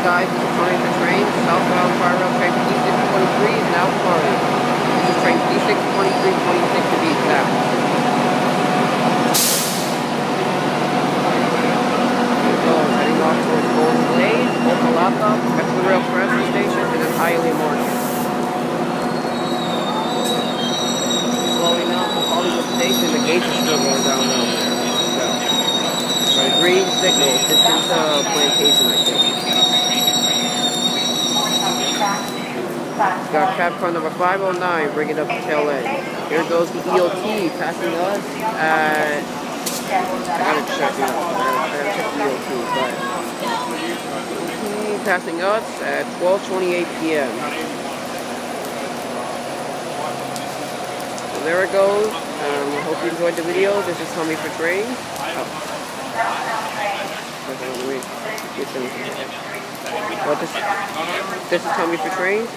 guys, this is Tony for train, southbound Fire Rail train D623 is now departing. This is train D62326 to be exact. So I'm heading off towards Golden Glade, Opa-locka, Metrorail transfer station, and then Hialeah Market. Slowing up to Hollywood Station, the gates are still going down there. So, green signal, this is Plantation, I think. Got cab car number 509, bring it up to tail end. Here goes the EOT passing us at... I gotta check the EOT, but... passing us at 12:28 p.m. So there it goes. Hope you enjoyed the video. This is Tommy for Train. This is Tommy for Train.